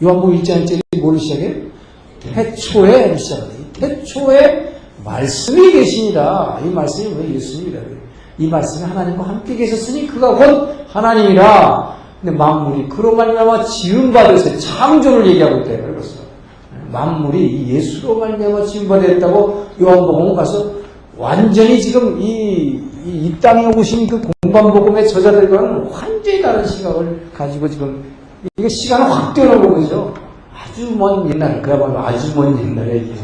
요한복음 1장 1절이 뭐를 시작해? 태초에 시작하네. 태초에 말씀이 계시니라. 이 말씀이 왜 예수님이라 그래요. 이 말씀이 하나님과 함께 계셨으니 그가 곧 하나님이라. 근데 만물이 그로 말미암아 지음받았어요. 창조를 얘기하고 있대요. 그래서 만물이 예수로 말미암아 지음받았다고 요한복음 가서 완전히 지금 이 땅에 오신 그 공관복음의 저자들과는 완전히 다른 시각을 가지고 지금 이게 시간을 확 뛰어넘은 거죠. 아주 먼 옛날, 그야말로 아주 먼 옛날에 이게.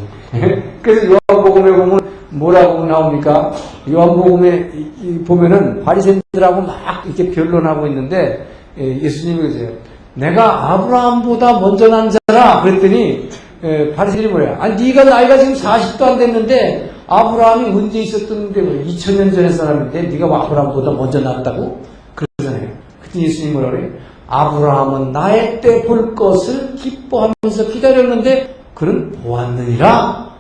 그래서 요한복음에 보면 뭐라고 나옵니까? 요한복음에 보면은 바리새인들하고 막 이렇게 변론하고 있는데 예수님이 그러세요. 내가 아브라함보다 먼저 난 자라. 그랬더니 바리새인이 뭐래요? 아니 네가 나이가 지금 40도 안 됐는데 아브라함이 언제 있었던데 2000년 전의 사람인데 네가 아브라함보다 먼저 났다고? 그러잖아요. 그때 예수님이 뭐라 그래요? 아브라함은 나의 때 볼 것을 기뻐하면서 기다렸는데 그는 보았느니라.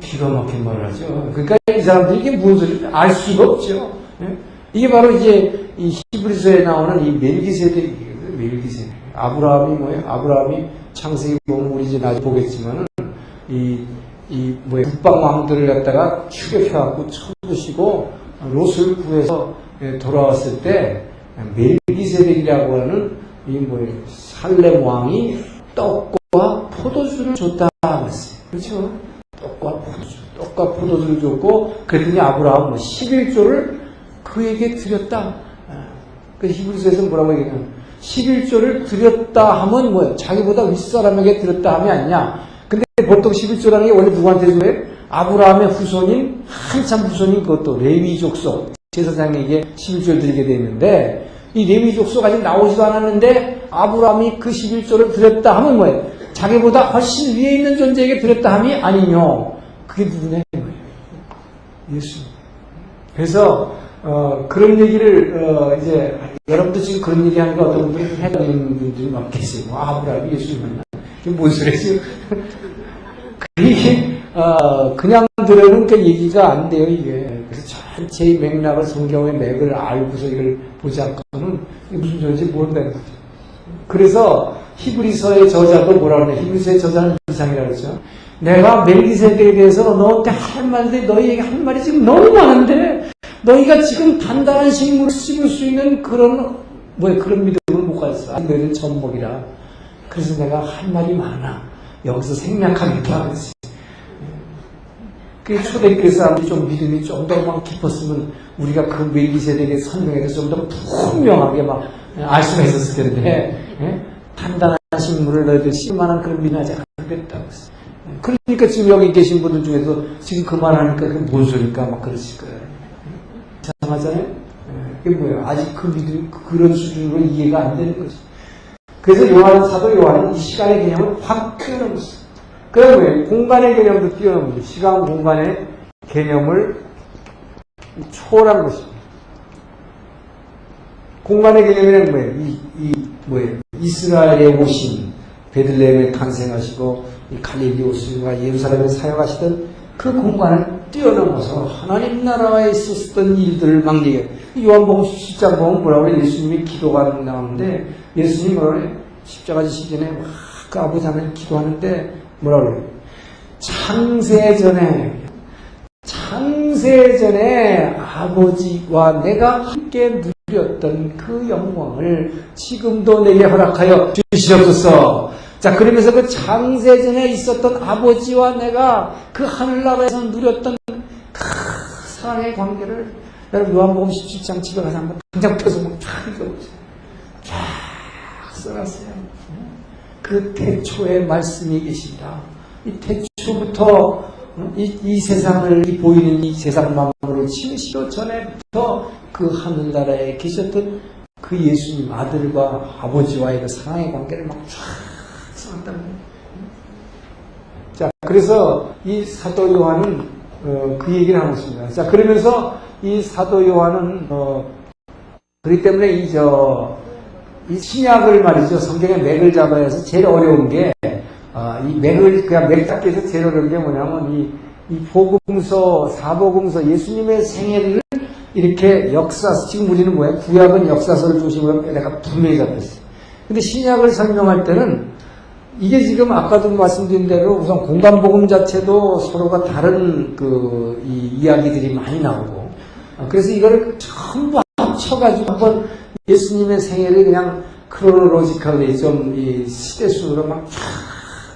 기가 막힌 말을 하죠. 그러니까 이 사람들이 이게 무슨 소리인지 알 수가 없죠. 이게 바로 이제 이 히브리서에 나오는 이 멜기세덱이에요. 멜기세덱. 아브라함이 뭐예요? 아브라함이 창세기 보면 우리 이제 나중에 보겠지만은 북방 왕들을 갖다가 추격해갖고 쳐부시고 롯을 구해서 돌아왔을 때 멜기세덱이라고 하는 이 뭐예요? 살렘 왕이 떡과 포도주를 줬다 그랬어요. 그렇죠? 떡과 포도주를 줬고 그랬더니 아브라함은 11조를 그에게 드렸다. 그 히브리서에서 뭐라고 얘기하냐면 11조를 드렸다 하면 뭐예요? 자기보다 윗사람에게 드렸다 함이 아니냐. 근데 보통 11조라는 게 원래 누구한테 줘요? 아브라함의 후손인 한참 후손인 그것도 레위 족속 제사장에게 11조를 드리게 되는데 이 레위 족속 아직 나오지도 않았는데 아브라함이 그 11조를 드렸다 하면 뭐예요? 자기보다 훨씬 위에 있는 존재에게 드렸다 함이 아니뇨. 그게 누구냐? 예수. 그래서 그런 얘기를 이제 여러분도 지금 그런 얘기하니까 어떤 분이 해당하는 분들이 막 계세요. 아브라함이 예수를 만나. 이게 뭔 소리지? 그게 그냥 들으는 그 얘기가 안 돼요. 이게. 그래서 전체의 맥락을 성경의 맥을 알고서 이걸 보지 않고는 무슨 소리인지 모른다는 거죠. 그래서 히브리서의 저자도 뭐라 그러냐. 히브리서의 저자는 이상이라고 그러죠. 내가 멜기세덱에 대해서 너한테 할 말인데 너희에게 할 말이 지금 너무 많은데 너희가 지금 단단한 식물을 씹을 수 있는 그런 믿음을 못 가졌어. 너희는 젖먹이라. 그래서 내가 할 말이 많아. 여기서 생략하겠다 그랬어요. 그 초대교회 사람들이 좀 믿음이 좀 더 깊었으면 우리가 그 멜기세덱의 설명에 대해서 좀 더 분명하게 막 알 수가 있었을 텐데 단단한 식물을 너희들 씹을만한 그런 믿음하지 않겠다고 했어요. 그러니까 지금 여기 계신 분들 중에서 지금 그 말하니까 그게 뭔 소리일까 막 그러실 거예요. 이상하잖아요? 그게 뭐예요? 아직 그 믿음이 그런 수준으로 이해가 안 되는 거죠. 그래서 사도 요한은 이 시간의 개념을 확 뛰어넘었어요. 그게 뭐예요? 공간의 개념도 뛰어넘는 시간 공간의 개념을 초월한 것입니다. 공간의 개념이란 뭐예요? 이스라엘에 오신 베들레헴에 탄생하시고 갈릴리 오심과 예루살렘에 사역하시던 그 공간을 뛰어넘어서 하나님 나라에 있었던 일들을 막 얘기해요. 요한복음 10장 보면 뭐라고 그래요? 예수님이 기도가 나오는데 예수님이 뭐라고 그래요? 십자가 지시기 전에 막 그 아버지 하나님 기도하는데 뭐라고 그래요? 창세전에 아버지와 내가 함께 누렸던 그 영광을 지금도 내게 허락하여 주시옵소서. 자, 그러면서 그 창세전에 있었던 아버지와 내가 그 하늘나라에서 누렸던 그 사랑의 관계를 여러분 요한복음 17장 집에 가서 한번 당장 펴서 막 쫙 읽어보세요. 쫙 써놨어요. 그 태초에 말씀이 계시다. 이 태초부터 이 세상을 보이는 이 세상 만물을 지으시기 전에부터 그 하늘나라에 계셨던 그 예수님 아들과 아버지와의 그 사랑의 관계를 막 쫙 써놨다는 거예요. 자, 그래서 이 사도 요한은 그 얘기를 하고 있습니다. 자, 그러면서 이 사도 요한은 그렇기 때문에 이 신약을 말이죠. 성경의 맥을 잡아야 해서 제일 어려운 게 이 맥을 그냥 맥 잡기 위해서 제일 어려운 게 뭐냐면 이 복음서, 사복음서, 예수님의 생애를 이렇게 지금 우리는 뭐예요? 구약은 역사서를 중심으로 내가 분명히 잡혔어요. 근데 신약을 설명할 때는 이게 지금 아까도 말씀드린 대로 우선 공간복음 자체도 서로가 다른 이 이야기들이 많이 나오고, 그래서 이걸 전부 합쳐가지고 한번 예수님의 생애를 그냥 크로노로지컬리 좀 이 시대순으로 막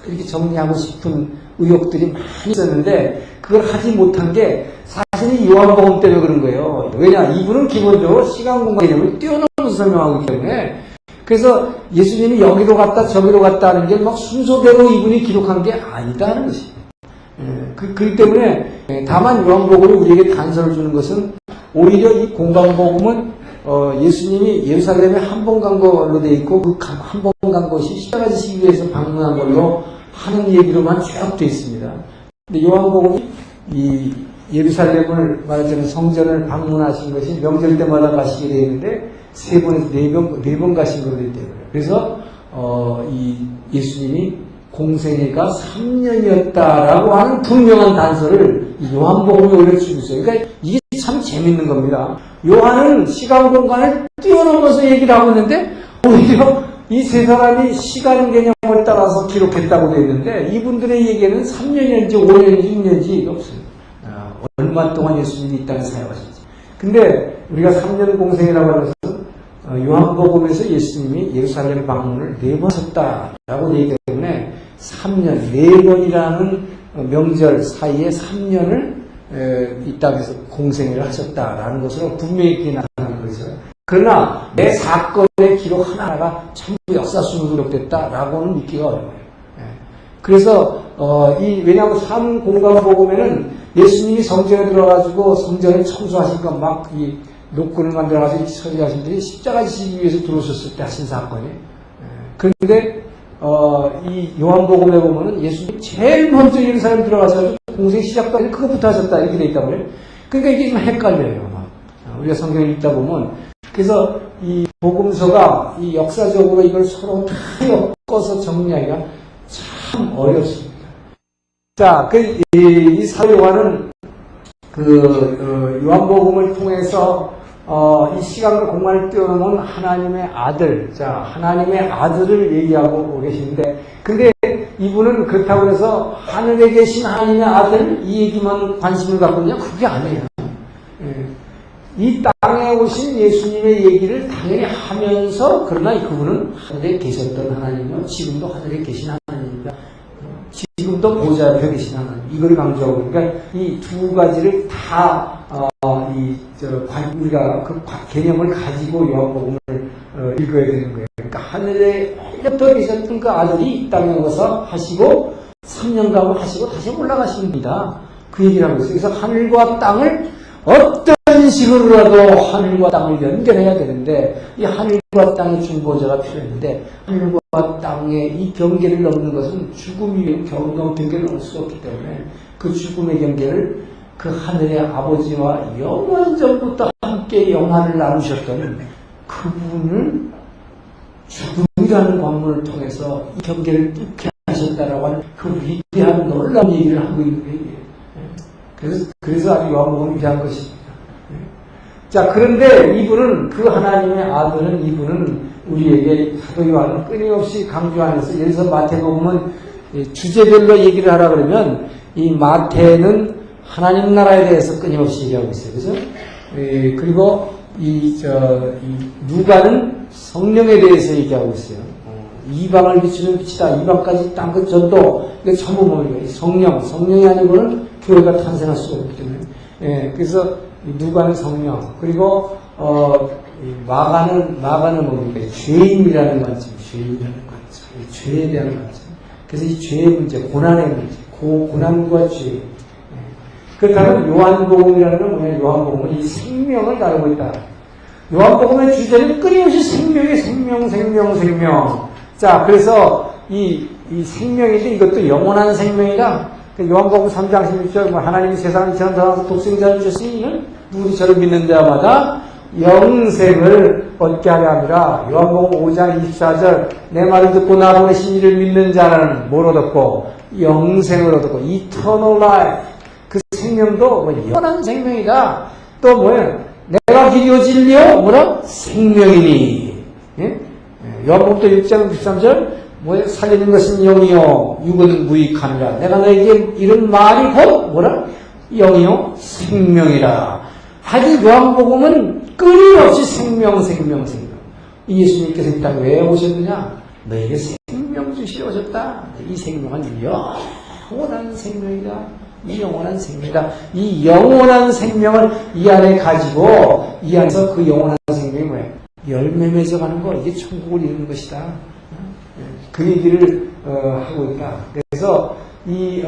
이렇게 정리하고 싶은 의욕들이 많이 있었는데, 그걸 하지 못한 게 사실 이 요한복음 때문에 그런 거예요. 왜냐? 이분은 기본적으로 시간 공간 개념을 뛰어넘어서 설명하기 때문에. 그래서 예수님이 여기로 갔다 저기로 갔다 하는 게 막 순서대로 이분이 기록한 게 아니다는 것이에요. 그렇기 때문에 다만 요한복음이 우리에게 단서를 주는 것은 오히려 이 공간복음은 예수님이 예루살렘에 한 번 간 걸로 되어 있고, 그 한 번 간 것이 십자가지 시위에서 방문한 걸로 하는 얘기로만 쭉 되어 있습니다. 근데 요한복음이 이 예루살렘을 말하자면 성전을 방문하신 것이 명절 때마다 가시게 되어 있는데, 네 번 가신 걸로 되어 있대요. 그래서 이 예수님이 공생애가 3년이었다라고 하는 분명한 단서를 이 요한복음에 올려주고 있어요. 그러니까 이게 참 재밌는 겁니다. 요한은 시간 공간을 뛰어넘어서 얘기를 하고 있는데, 오히려 이 세 사람이 시간 개념을 따라서 기록했다고 되어 있는데, 이분들의 얘기는 3년인지 5년인지 6년인지 없어요. 얼마 동안 예수님이 이 땅에 사역하셨지. 근데 우리가 3년 공생이라고 하는 것은 요한복음에서 예수님이 예루살렘 방문을 4번 하셨다라고 되어 있기 때문에 3년, 4번이라는 명절 사이에 3년을 이 땅에서 공생을 하셨다라는 것으로 분명히 그게 나타나는 거죠. 그러나 매 사건의 기록 하나하나가 전부 역사순으로 기록됐다라고는 믿기가 어려워요. 그래서 왜냐하면 3공간복음에는 예수님이 성전에 들어가지고 성전을 청소하시니까 막 이 노끈을 만들어가지고 처리하신 분이 십자가지 지기 위해서 들어오셨을 때 하신 사건이에요. 그런데 이 요한복음에 보면은 예수님이 제일 먼저 예루살렘 들어가서 공생 시작까지 그것부터 하셨다 이렇게 돼 있다고 그래요. 그러니까 이게 좀 헷갈려요. 우리가 성경을 읽다 보면. 그래서 이 복음서가 이 역사적으로 이걸 서로 다 엮어서 정리하기가 참 어렵습니다. 자, 이 사도 요한은 요한복음을 통해서 이 시간과 공간을 뛰어넘은 하나님의 아들, 자, 하나님의 아들을 얘기하고 계시는데, 근데 이분은 그렇다고 해서 하늘에 계신 하나님의 아들 이 얘기만 관심을 갖고 있냐? 그게 아니에요. 이 땅에 오신 예수님의 얘기를 당연히 하면서, 그러나 그분은 하늘에 계셨던 하나님이요, 지금도 하늘에 계신 하나님입니다. 지금도 보좌 옆에 계신 하나님, 이걸 강조하고, 그러니까 이 두 가지를 다 우리가 그 개념을 가지고 요한복음을 읽어야 되는 거예요. 그러니까 하늘에 헬려터 계셨던 그 아들이 이 땅에 와서 하시고 3년간 하시고 다시 올라가신 분이다. 그 얘기를 하고 있어요. 그래서 하늘과 땅을 어떤 식으로라도 하늘과 땅을 연결해야 되는데, 이 하늘과 땅의 중보자가 필요했는데, 하늘과 땅의 이 경계를 넘는 것은 죽음이 경계를 넘을 수가 없기 때문에, 그 죽음의 경계를 그 하늘의 아버지와 영원전부터 함께 영화를 나누셨던 그분을 죽음이라는 관문을 통해서 이 경계를 뚫게 하셨다라고 하는 그 위대한 놀라운 얘기를 하고 있는 거예요. 그래서 아주 요한복음이 위대한 것입니다. 자, 그런데 이분은, 그 하나님의 아들은, 이분은 우리에게 사도 요한은 끊임없이 강조하면서, 예를 들어서 마태복음은 주제별로 얘기를 하라 그러면, 이 마태는 하나님 나라에 대해서 끊임없이 얘기하고 있어요. 그죠? 그리고 이 누가는 성령에 대해서 얘기하고 있어요. 이방을 비추는 빛이다. 이방까지 땅 끝 전도. 이게 전부 뭡니까? 성령이 아니고는 교회가 탄생할 수가 없기 때문에. 그래서 누가는 성령. 그리고 마가는 뭡니까? 죄인이라는 관점. 죄에 대한 관점. 그래서 이 죄의 문제, 고난의 문제, 고난과 죄. 그렇다면 요한복음이라는 건 뭐냐? 요한복음은 이 생명을 다루고 있다. 요한복음의 주제는 끊임없이 생명. 자, 그래서 이 생명인데 이것도 영원한 생명이다. 요한복음 3장 16절, 하나님이 세상을 이처럼 독생자를 주셨으니 이는 누구든지 저를 믿는 자마다 영생을 얻게 하려 함이라. 요한복음 5장 24절, 내 말을 듣고 나 보내신 이를 믿는 자는 뭘 얻었고? 영생을 얻었고, eternal life. 그 생명도 영원한 생명이다. 또 뭐예요? 내가 길이요 진리요 뭐라? 생명이니. 예? 요한복음 6장 13절, 뭐 살리는 것은 영이요 육은 무익하니라. 내가 너에게 이런 말이 곧 뭐라? 영이요 생명이라. 하여튼 요한복음은 끊임없이 생명. 이 예수님께서 이 땅에 왜 오셨느냐? 너에게 생명 주시러 오셨다. 이 생명은 영원한 생명이다. 이 영원한 생명이다. 이 영원한 생명을 이 안에 가지고 이 안에서 그 영원한 생명이 뭐예요? 열매 맺어가는 거. 이게 천국을 이루는 것이다. 그 얘기를 하고 있다. 그래서 이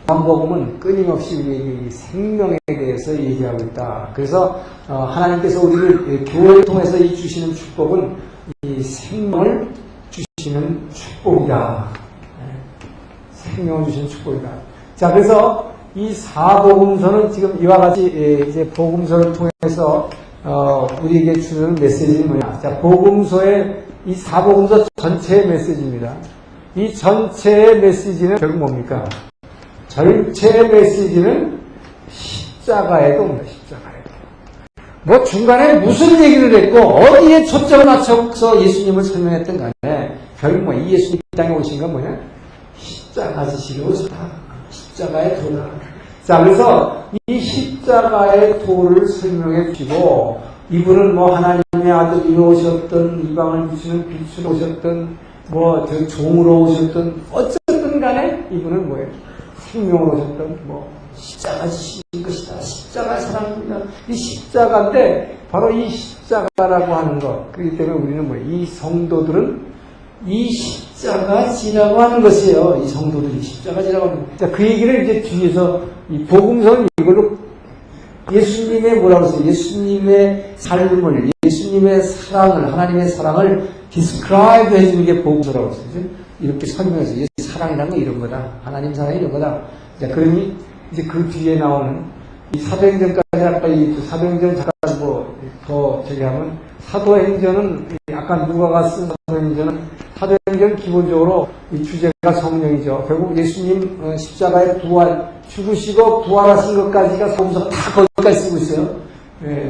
요한복음은 끊임없이 우리에게 이 생명에 대해서 얘기하고 있다. 그래서 하나님께서 우리를 교회를 통해서 이 주시는 축복은 이 생명을 주시는 축복이다. 생명을 주시는 축복이다. 자, 그래서 이 사복음서는 지금 이와 같이 이제 복음서를 통해서 우리에게 주는 메시지는 뭐냐? 자, 복음서의 이 사복음서 전체의 메시지입니다. 이 전체의 메시지는 결국 뭡니까? 전체의 메시지는 십자가에도 옵니다. 십자가에도. 뭐 중간에 무슨 얘기를 했고 어디에 초점을 맞춰서 예수님을 설명했던 간에 결국 뭐 이 예수님 땅에 오신 건 뭐냐? 십자가 지시러 오셨다. 십자가의 도다. 자, 그래서 이 십자가의 도를 설명해 주시고 이분은 뭐 하나님의 아들이로 오셨던 이방을 비추는 빛으로 오셨던 뭐 저 종으로 오셨던 어쨌든 간에 이분은 뭐예요? 생명으로 오셨던 뭐 십자가 지신 것이다. 십자가 사랑입니다. 이 십자가인데 바로 이 십자가라고 하는 것. 그렇기 때문에 우리는 뭐 이 성도들은 이 십자가 지라고 하는 것이에요. 이 성도들이 십자가 지라고 하는 것. 자, 그 얘기를 이제 뒤에서 이 복음서는 이걸로 예수님의 뭐라고 했어요? 예수님의 삶을, 예수님의 사랑을, 하나님의 사랑을 describe 해주는 게 복음서라고 했어요. 이렇게 설명해서 이 사랑이라는 건 이런 거다. 하나님 사랑이 이런 거다. 자, 그러니 이제 그 뒤에 나오는 이 사도행전까지 아까 이 사도행전 잠깐 뭐 더 저기 하면 사도행전은 아까 누가가 쓴 사도행전 기본적으로 이 주제가 성령이죠. 결국 예수님 십자가에 부활, 죽으시고 부활하신 것까지가 복음서가 다 거기까지 쓰고 있어요.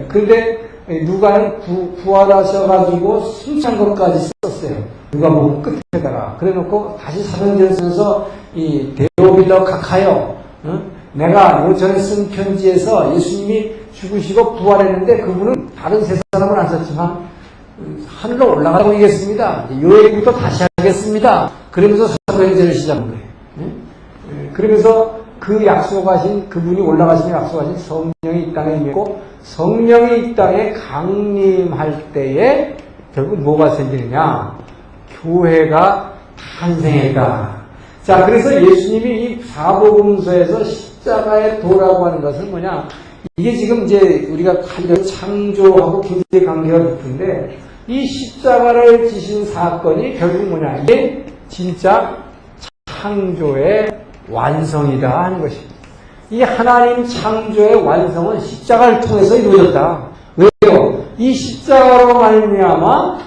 그런데 누가는 부활하셔가지고 승천 것까지 썼어요. 누가복음 끝에다가. 그래놓고 다시 사도행전을 쓰면서 이 데오비더 각하여, 내가 전에 쓴 편지에서 예수님이 죽으시고 부활했는데 그분은 다른 세 사람은 안 썼지만 하늘로 올라가라고 얘기했습니다. 요 얘기부터 다시 하겠습니다. 그러면서 사도행전을 시작한 거예요. 그러면서 그 약속하신, 그분이 올라가신 약속하신 성령이 이 땅에 임했고 성령이 이 땅에 강림할 때에 결국 뭐가 생기느냐? 교회가 탄생했다. 자, 그래서 예수님이 이 사복음서에서 십자가의 도라고 하는 것은 뭐냐? 이게 지금 이제 우리가 하려는 창조하고 굉장히 관계가 깊은데 이 십자가를 지신 사건이 결국 뭐냐? 이게 진짜 창조의 완성이다 하는 것입니다. 이 하나님 창조의 완성은 십자가를 통해서 이루어졌다. 왜요? 이 십자가로 말미암아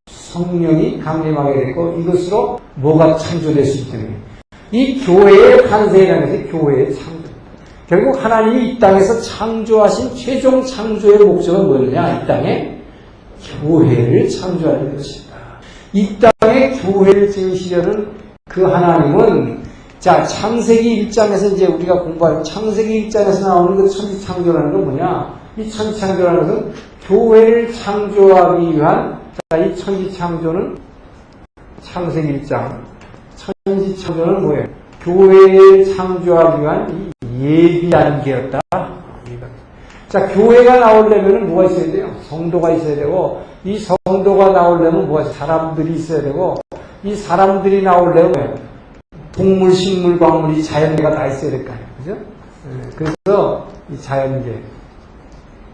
성령이 강림하게 됐고 이것으로 뭐가 창조될 수 있기 때문에 이 교회의 탄생이라는 것이 교회의 창조. 결국 하나님이 이 땅에서 창조하신 최종 창조의 목적은 뭐냐? 이 땅에 교회를 창조하는 것입니다. 이 땅에 교회를 지으시려는 그 하나님은 자, 창세기 1장에서 이제 우리가 공부하는 창세기 1장에서 나오는 그 천지창조라는 건 뭐냐? 이 천지창조라는 것은 교회를 창조하기 위한 자, 이 천지창조는 창세기 1장 천지창조는 뭐예요? 교회를 창조하기 위한 예비 단계였다. 자, 교회가 나오려면 뭐가 있어야 돼요? 성도가 있어야 되고, 이 성도가 나오려면 뭐가 있어요? 사람들이 있어야 되고, 이 사람들이 나오려면 동물, 식물, 광물이 자연계가 다 있어야 될 거 아니에요. 그죠? 그래서 이 자연계.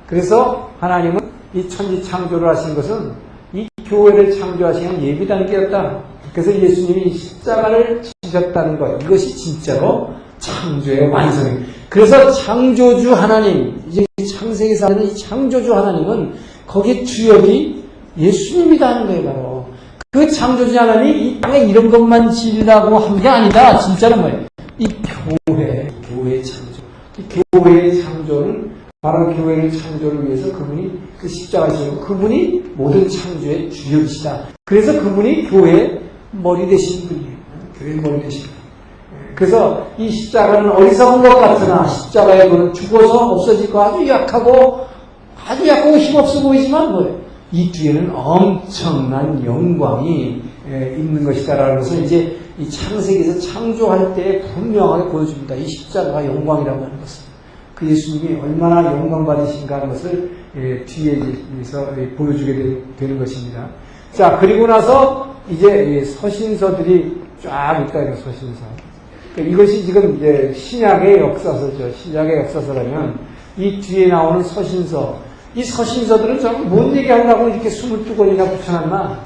그래서 하나님은 이 천지 창조를 하신 것은 이 교회를 창조하시는 예비 단계였다. 그래서 예수님이 십자가를 지셨다는 것. 이것이 진짜로 창조의 완성입니다. 그래서 창조주 하나님, 이제 창세기에서 하는 이 창조주 하나님은 거기에 주역이 예수님이다 하는 거예요, 바로. 그 창조주 하나님이 이 땅에 이런 것만 지으라고 한 게 아니다. 진짜는 뭐예요? 이 교회의 창조. 이 교회의 창조는 바로 교회의 창조를 위해서 그분이 그 십자가에 지고 그분이 모든 창조의 주역이시다. 그래서 그분이 교회의 머리 되신 분이에요. 교회 머리 되신 분. 그래서 이 십자가는 어리석은 것 같으나 십자가의 그는 죽어서 없어질 거 아주 약하고 힘없어 보이지만 뭐예요? 이 뒤에는 엄청난 영광이 있는 것이다라는 것을 이제 이 창세기에서 창조할 때 분명하게 보여줍니다. 이 십자가가 영광이라고 하는 것을. 그 예수님이 얼마나 영광 받으신가 하는 것을 뒤에서 보여주게 되는 것입니다. 자, 그리고 나서 이제 서신서들이 쫙 있다, 서신서. 이것이 지금 이제 신약의 역사서죠. 신약의 역사서라면 이 뒤에 나오는 서신서, 이 서신서들은 좀 뭔 얘기하려고 이렇게 22권이나 붙여놨나?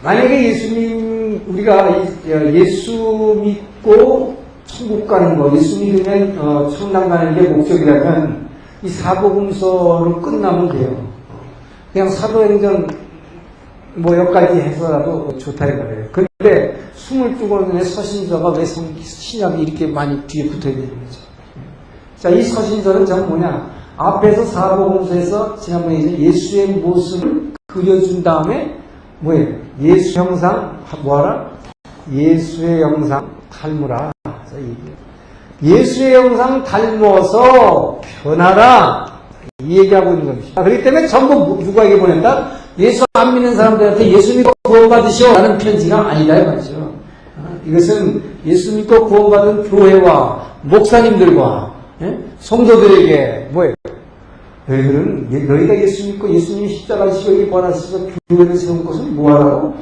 만약에 우리가 예수 믿고 천국 가는 거, 예수 믿으면 천당 가는 게 목적이라면 이 사복음서로 끝나면 돼요. 그냥 사도행전 여기까지 해서라도 좋다 이 말이에요. 그런데 22권의 서신서가 왜 신약이 이렇게 많이 뒤에 붙어 있는 거죠? 자, 이 서신서는 전 뭐냐? 앞에서 사복음서에서 지난번에 이제 예수의 모습을 그려준 다음에 뭐예요? 예수 형상 뭐하라? 예수의 형상 닮으라. 예수의 형상 닮아서 변하라. 이 얘기하고 있는 겁니다. 그렇기 때문에 전부 누구에게 보낸다? 예수 안 믿는 사람들한테 예수 믿고 구원받으시오 라는 편지가 아니다 이 말이죠. 이것은 예수 믿고 구원받은 교회와 목사님들과 성도들에게 뭐예요? 너희가 예수 믿고 예수님이 십자가 지시고 구원하셔서 교회를 세운 것은 뭐하라고?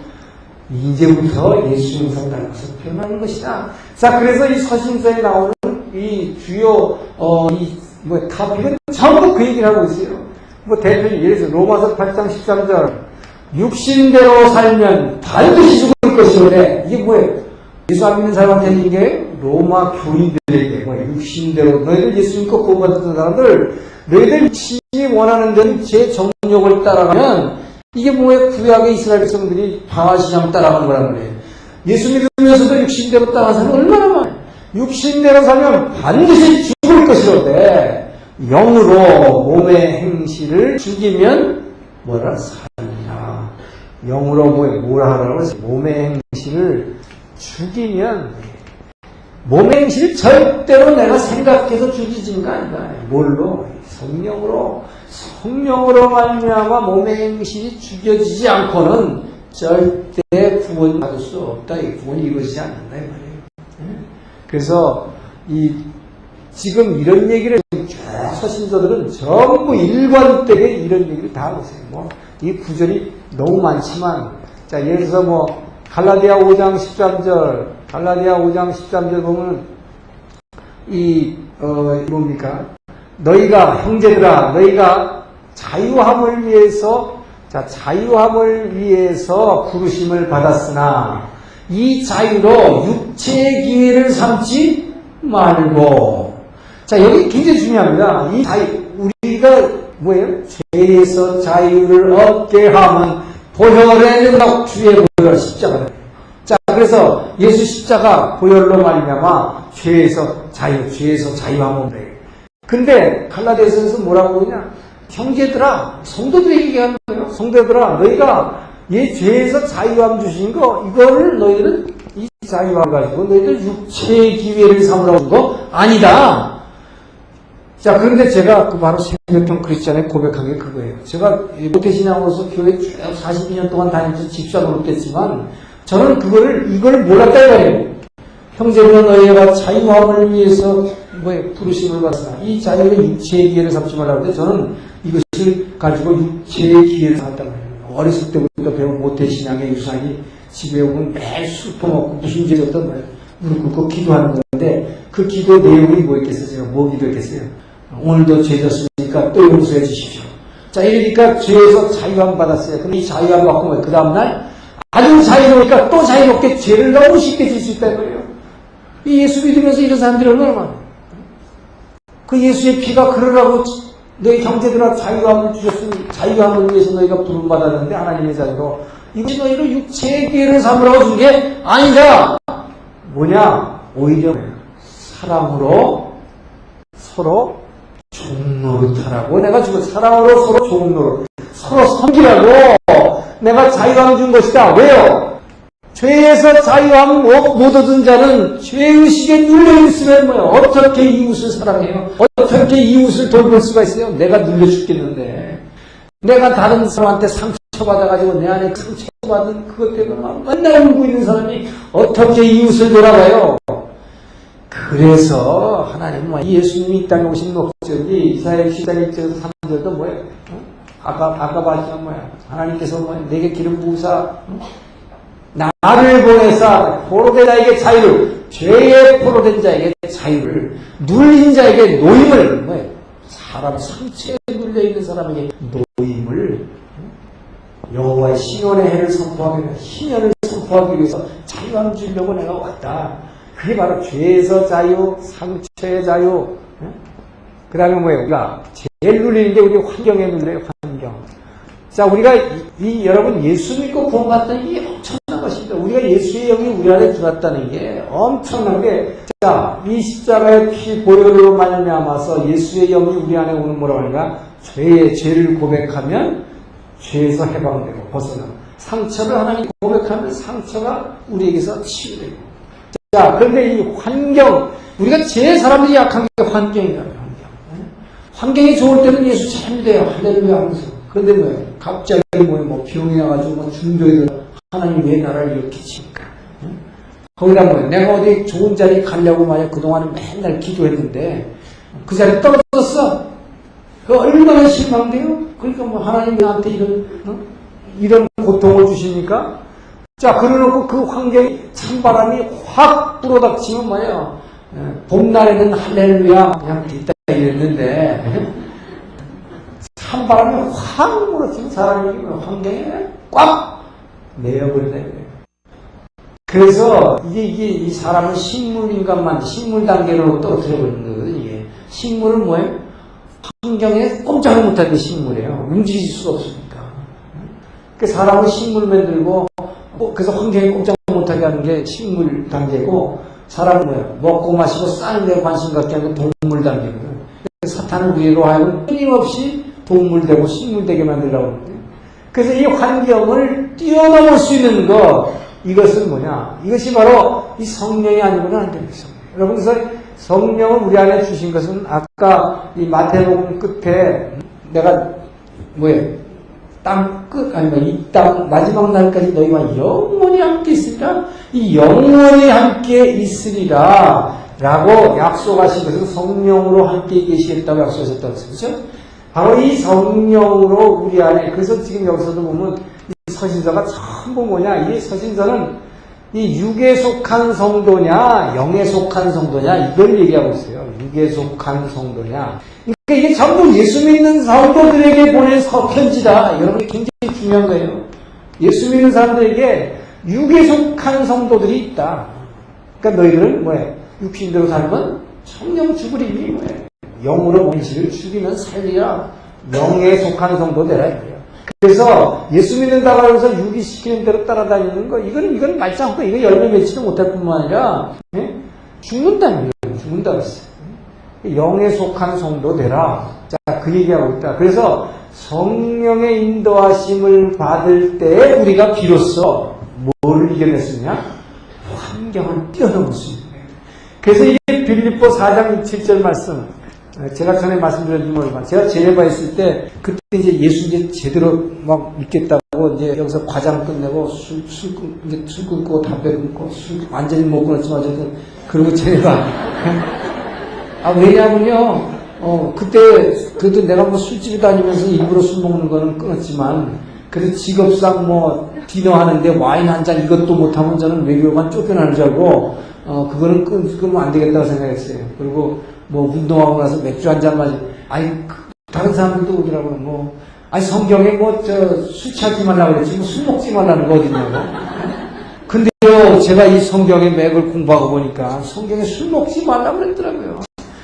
이제부터 예수 형상 닮아서 표현하는 것이다. 자, 그래서 이 서신서에 나오는 이 주요 타픽은 전부 그 얘기를 하고 있어요. 대표적인 예를 들어서 로마서 8장 13절 육신대로 살면 반드시 죽을 것이오래. 이게 뭐예요? 예수 안 믿는 사람한테 이게 로마 교인들에게 육신대로 너희들 예수 믿고 구원받았던 사람들 너희들 신이 원하는 대로 제 정욕을 따라가면 이게 뭐예요? 구약의 이스라엘 백성들이 바알신앙 따라가는 거란 말이에요. 예수 믿으면서도 육신대로 따라가서는 얼마나 많아요. 육신대로 살면 반드시 죽을 것이로되 영으로 몸의 행실을 죽이면 뭐라? 살리라. 영으로 뭐라 하라고 해서 몸의 행실을 죽이면 몸의 행실을 절대로 내가 생각해서 죽이지는 거 아니다. 뭘로? 성령으로 말미암아 몸의 행실이 죽여지지 않고는 절대 구원 받을 수 없다. 이 구원이 이루어지지 않는다 이 말이에요. 그래서 지금 이런 얘기를 서신서들은 전부 일관되게 이런 얘기를 다 하고 있어요. 이 구절이 너무 많지만 자, 예를 들어서 갈라디아 5장 13절 보면 뭡니까? 너희가 형제들아 너희가 자유함을 위해서 부르심을 받았으나 이 자유로 육체의 기회를 삼지 말고. 자, 여기 굉장히 중요합니다. 이 우리가 뭐예요? 죄에서 자유를 얻게 하면 보혈의 능력 주의 보혈 십자가다. 자, 그래서 예수 십자가 보혈로 말미암아 죄에서 자유하면 돼. 근데 갈라디아서에서 뭐라고 그러냐? 형제들아, 성도들에게 얘기하는 거예요. 성도들아, 너희가 이 죄에서 자유함 주신 거, 이거를 너희들은 이 자유함 가지고 너희들 육체의 기회를 삼으라고 준 거 아니다. 자, 그런데 제가 바로 생명통 크리스찬에 고백한 게 그거예요. 제가 모태신앙으로서 교회 쭉 42년 동안 다니면서 집사로 됐지만 저는 이걸 몰랐다 이거예요. 형제들아 너희가 자유함을 위해서 부르심을 받았으나 이 자유는 육체의 기회를 삼지 말라고 하는데 저는 이것을 가지고 육체의 기회를 삼았단 말이에요. 어렸을 때부터 배운 모태신앙의 유산이 집에 오면 매일 술 퍼먹고 무슨 죄였던 거예요. 무릎 꿇고 기도하는 건데 그 기도 내용이 뭐였겠어요? 제가 뭐 기도했겠어요? 오늘도 죄 졌으니까 또 용서해 주십시오. 자, 이러니까 죄에서 자유함 받았어요. 그럼 이 자유함 받고 그 다음날 아주 자유로우니까 또 자유롭게 죄를 너무 쉽게 질 수 있다는 거예요. 이 예수 믿으면서 이런 사람들이 얼마나 많아요. 그 예수의 피가 그러라고 너희 형제들아 자유함을 주셨으니 자유함을 위해서 너희가 부름받았는데 하나님의 자유로 이것이 너희를 육체의 기회를 삼으라고 준 게 아니다. 뭐냐? 오히려 사랑으로 서로 종노릇하라고 내가 주고 사랑으로 서로 종노릇 서로 섬기라고 내가 자유함 준 것이다. 왜요? 죄에서 자유함 못 얻은 자는 죄의식에 눌려있으면 뭐예요? 어떻게 이웃을 사랑해요? 어떻게 이웃을 돌볼 수가 있어요? 내가 눌려 죽겠는데. 내가 다른 사람한테 상처받아가지고 내 안에 상처받은 그것 때문에 맨날 울고 있는 사람이 어떻게 이웃을 돌아봐요? 그래서 하나님은 예수님이 이 땅에 오신 목적이 이사야 10장 1절에서 3절도 뭐예요? 아까 봤지만 뭐야? 하나님께서 뭐야? 내게 기름 부으사 나를 보내사 포로된 자에게 자유를, 죄에 포로된 자에게 자유를, 눌린 자에게 노임을, 뭐예요? 사람 상처에 눌려있는 사람에게 노임을, 여호와의 신원의 해를 선포하기 위해서, 신년을 선포하기 위해서 자유함 주려고 내가 왔다. 그게 바로 죄에서 자유, 상처의 자유. 그 다음에 뭐예요? 우리가 제일 눌리는 게 우리 환경에 눌려요, 환경. 자, 우리가 여러분 예수 믿고 구원받았다는 게 엄청난 것입니다. 우리가 예수의 영이 우리 안에 들어왔다는 게 엄청난 게, 자, 이 십자가의 피 보혈로 말미암아서 예수의 영이 우리 안에 오는 뭐라고 하는가? 죄를 고백하면 죄에서 해방되고 벗어나고, 상처를 하나님 고백하면 상처가 우리에게서 치유되고. 자, 그런데 이 환경, 우리가 제일 사람들이 약한 게 환경이라고요, 환경. 환경이 좋을 때는 예수 잘 믿어요. 할렐루야 하면서. 그런데 뭐예요? 갑자기 뭐 병이 나가지고 뭐 중도에 하나님 왜 나를 이렇게 칩니까? 거기다 뭐예요? 내가 어디 좋은 자리 가려고 만약 그동안은 맨날 기도했는데 그 자리 떨어졌어. 그 얼마나 실망돼요? 그러니까 뭐 하나님 나한테 이런 고통을 주십니까? 자, 그러놓고 그 환경이 찬바람이 확 불어닥치면 뭐예요? 봄날에는 할렐루야 그냥 됐다 이랬는데 찬바람이 확 불어치면 사람이 환경에 꽉 내어버린다 이거예요. 그래서 이게 이 사람은 식물인간만 식물 단계로 떨어뜨려버리는 거거든요. 이게 식물은 뭐예요? 환경에 꼼짝을 못하는 게 식물이에요. 움직일 수가 없으니까. 그 사람은 식물 만들고 그래서 환경에 꼼짝 못하게 하는 게 식물 단계고, 사람은 뭐예요? 먹고 마시고 싸는 데 관심 갖게 하는 게 동물 단계고요. 사탄은 우리로 하여금 끊임없이 동물 되고 식물 되게 만들려고 하는데, 그래서 이 환경을 뛰어넘을 수 있는 것, 이것은 뭐냐? 이것이 바로 이 성령이 아니고는 안 되는 것입니다. 여러분, 그래서 성령을 우리 안에 주신 것은 아까 이 마태복음 끝에 내가 뭐예요? 땅 끝, 아니면 이 땅 마지막 날까지 너희와 영원히 함께 있으리라. 이 영원히 함께 있으리라 라고 약속하신 것은 성령으로 함께 계시겠다고 약속하셨다고 했어요. 그렇죠? 바로 이 성령으로 우리 안에, 그래서 지금 여기서도 보면 이 서신서가 전부 뭐냐, 이 서신서는 이 육에 속한 성도냐 영에 속한 성도냐 이걸 얘기하고 있어요. 육에 속한 성도냐, 그러니까 이게 전부 예수 믿는 성도들에게 보낸 편지다. 여러분, 굉장히 중요한 거예요. 예수 믿는 사람들에게 육에 속한 성도들이 있다. 그러니까 너희들은 뭐예요? 육신대로 살면 성령 죽으리니 뭐예요? 영으로 원시를 죽이면 살리라. 영에 속한 성도 되라 이거예요. 그래서 예수 믿는다고 하면서 육이 시키는 대로 따라다니는 거, 이건 말짱 않고 이거 열매 맺지도 못할 뿐만 아니라 죽는다는 거예요. 죽는다고 했어요. 영에 속한 성도 되라. 자, 그 얘기하고 있다. 그래서 성령의 인도하심을 받을 때 우리가 비로소 뭘 이겨냈느냐? 환경을 뛰어넘을 수 있는 거예요. 그래서 이게 빌립보 4장 7절 말씀, 제가 전에 말씀드렸는지 모르지만, 제가 제네바 있을 때, 그때 이제 예수 이제 제대로 막 믿겠다고, 이제 여기서 과장 끝내고, 술 끊고, 담배 끊고, 술 완전히 못 끊었지만, 어쨌든, 그러고 제네바. 왜냐면요, 그래도 내가 뭐 술집에 다니면서 일부러 술 먹는 거는 끊었지만, 그래도 직업상 뭐, 디너 하는데 와인 한 잔 이것도 못하면 저는 외교관 쫓겨나는 줄 알고, 그거는 끊으면 안 되겠다고 생각했어요. 그리고, 뭐, 운동하고 나서 맥주 한 잔 마시, 다른 사람들도 오더라고요. 성경에 술 취하지 말라고 그랬지, 술 먹지 말라는 거 어딨냐고. 근데요, 제가 이 성경의 맥을 공부하고 보니까, 성경에 술 먹지 말라고 그랬더라고요.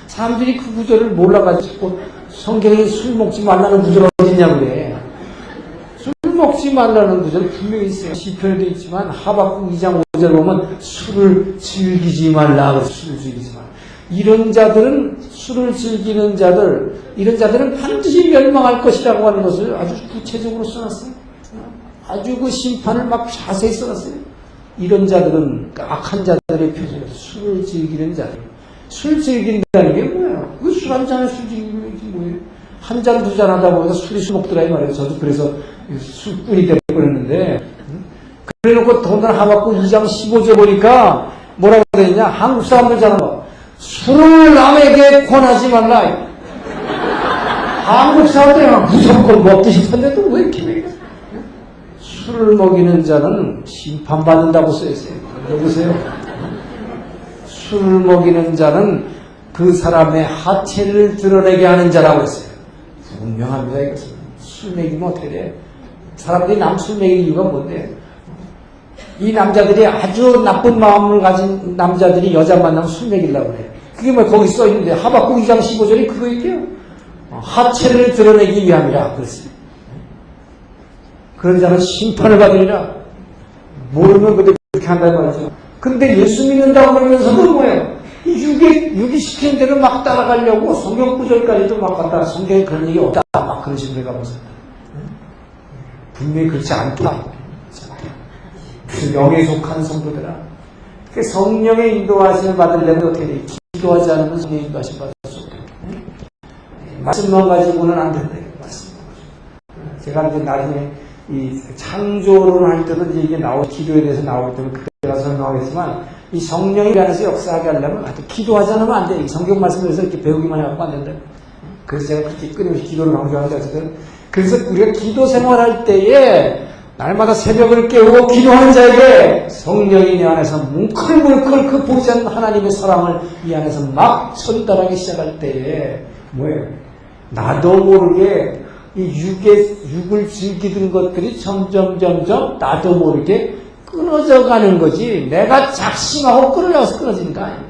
사람들이 그 구절을 몰라가지고, 성경에 술 먹지 말라는 구절 어딨냐고 그래. 술 먹지 말라는 구절 분명히 있어요. 시편에도 있지만, 하박국 2장 5절 보면, 술을 즐기지 말라, 술을 즐기지 말라. 이런 자들은, 술을 즐기는 자들, 이런 자들은 반드시 멸망할 것이라고 하는 것을 아주 구체적으로 써놨어요. 아주 그 심판을 막 자세히 써놨어요. 이런 자들은, 악한 자들의 표정에서 술을 즐기는 자들. 술 즐긴다는 게 뭐야? 그 술 한 잔에 술 즐기는 게 뭐예요? 한 잔, 두 잔 하다 보니까 술이 술 먹더라, 이 말이에요. 저도 그래서 술꾼이 되어버렸는데. 그래 놓고 더군다나 하박국 2장 15절 보니까 뭐라고 되냐? 한국 사람들 잘 알아. 술을 남에게 권하지 말라. 한국 사람들은 무조건 먹기 싶은데도 왜 이렇게 먹여? 술을 먹이는 자는 심판받는다고 써있어요. 여보세요? 술을 먹이는 자는 그 사람의 하체를 드러내게 하는 자라고 했어요. 분명합니다, 이것은. 술 먹이면 어떻게 돼? 사람들이 남 술 먹이는 이유가 뭔데? 이 남자들이 아주 나쁜 마음을 가진 남자들이 여자 만나면 술 먹이려고 그래. 그게 뭐 거기 써있는데, 하박국 2장 15절이 그거 있대요. 하체를 드러내기 위함이라 그랬어요. 그런 자는 심판을 받으리라. 모르면 그렇게 한다는 말이죠. 근데 예수 믿는다고 그러면서도 뭐예요? 유기 시키는 대로 막 따라가려고 성경 구절까지도 막 갖다 성경에 그런 얘기 없다 막 그러시는 데가 무슨 분명히 그렇지 않다. 그 영에 속한 성도들아. 그 성령의 인도하심을 받으려면 어떻게 돼? 기도하지 않으면 성령의 인도하심 받을 수 없다. 말씀만 가지고는 안 된다. 말씀만 가지고. 제가 이제 나중에 이 창조론을 할 때는 이제 이게 기도에 대해서 나오기 때문에 그때 가서 나오겠지만 이 성령이 안에서 역사하게 하려면 하여튼 기도하지 않으면 안 돼. 이 성경 말씀에서 이렇게 배우기만 해갖고 안 된다. 그래서 제가 그렇게 끊임없이 기도를 강조하는데 어쨌든 그래서 우리가 기도 생활할 때에 날마다 새벽을 깨우고 기도하는 자에게 성령이 내 안에서 뭉클뭉클 그 보지 않는 하나님의 사랑을 이 안에서 막 전달하기 시작할 때에 뭐예요? 나도 모르게 이 육을 즐기던 것들이 점점 나도 모르게 끊어져 가는 거지 내가 작심하고 끊으려서 끊어지는 거 아니에요.